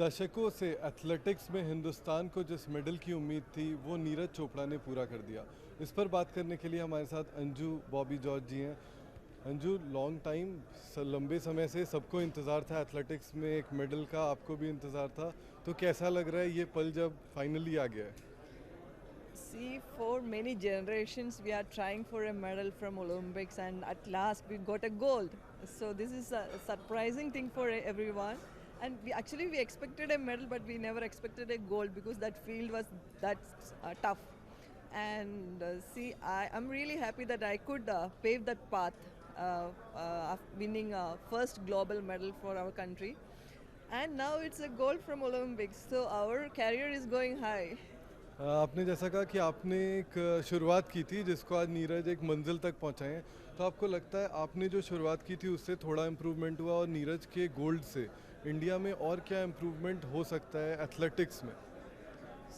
दशकों से एथलेटिक्स में हिंदुस्तान को जिस मेडल की उम्मीद थी वो नीरज चोपड़ा ने पूरा कर दिया। इस पर बात करने के लिए हमारे साथ अंजू बॉबी जॉर्ज जी हैं। अंजू, लॉन्ग टाइम, लंबे समय से सबको इंतज़ार था एथलेटिक्स में एक मेडल का, आपको भी इंतज़ार था, तो कैसा लग रहा है ये पल जब फाइनली आ गया है? See, for many generations, we are trying for a medal from Olympics, and at last we got a gold. So this is a surprising thing for everyone. And we expected a medal, but we never expected a gold because that field was that tough. And I'm really happy that I could pave that path of winning first global medal for our country. And now it's a gold from Olympics, so our career is going high. आपने जैसा कहा कि आपने एक शुरुआत की थी जिसको आज नीरज एक मंजिल तक पहुंचाए हैं, तो आपको लगता है आपने जो शुरुआत की थी उससे थोड़ा इम्प्रूवमेंट हुआ और नीरज के गोल्ड से इंडिया में और क्या इम्प्रूवमेंट हो सकता है एथलेटिक्स में?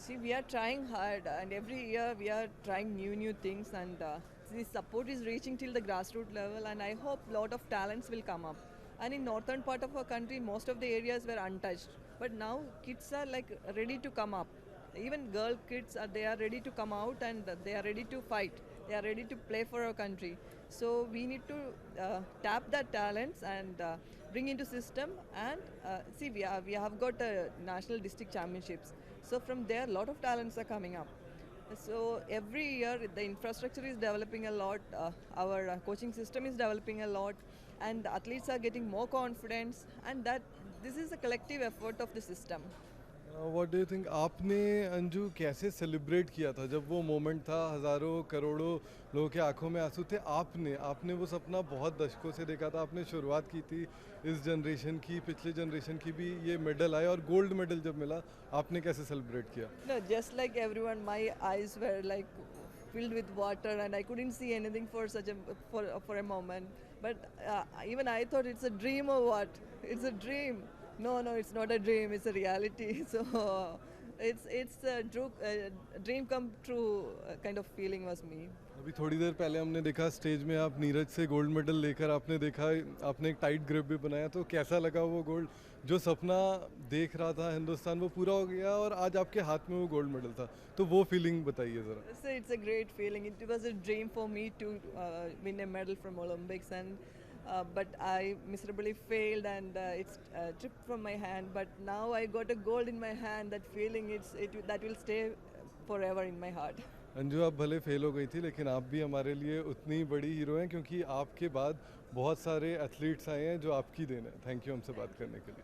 See, we are trying hard, and every year we are trying new things, and the support is reaching till the grassroots level, and I hope lot of talents will come up. And in northern part of our country, most of the areas were untouched, but now kids are like ready to come up. Even girl kids are they are ready to come out, and they are ready to fight. They are ready to play for our country. So we need to tap that talents and bring into system. And we have got national district championships. So from there, a lot of talents are coming up. So every year, the infrastructure is developing a lot. Our coaching system is developing a lot, and the athletes are getting more confidence. And that this is a collective effort of the system. What do you think, आपने अंजू कैसे celebrate किया था जब वो moment था, हज़ारों करोड़ों लोगों के आंखों में आंसू थे? आपने वो सपना बहुत दशकों से देखा था, आपने शुरुआत की थी इस जनरेशन की, पिछले जनरेशन की भी ये मेडल आए और गोल्ड मेडल जब मिला, आपने कैसे सेलिब्रेट किया? No, just like everyone, my eyes were like filled with water, and I couldn't see anything for such a for a moment. But even I thought it's a dream or what? It's a dream. No, it's not a dream. It's a reality. So it's a dream come true kind of feeling was me. अभी थोड़ी देर पहले हमने देखा stage में आप नीरज से gold medal लेकर आपने देखा, आपने एक टाइट ग्रिप भी बनाया, तो कैसा लगा वो गोल्ड? जो सपना देख रहा था हिंदुस्तान वो पूरा हो गया और आज आपके हाथ में वो गोल्ड मेडल था, तो वो फीलिंग बताइए ज़रा। So it's a great feeling. It was a dream for me to win a medal from Olympics, and but I miserably failed, and it's tripped from my hand. But now I got a gold in my hand. That feeling, that will stay forever in my heart. Anju, आप भले fail हो गई थी लेकिन आप भी हमारे लिए उतनी बड़ी हीरो हैं, क्योंकि आपके बाद बहुत सारे एथलीट्स आए हैं जो आपकी देन है। थैंक यू हमसे बात करने के लिए।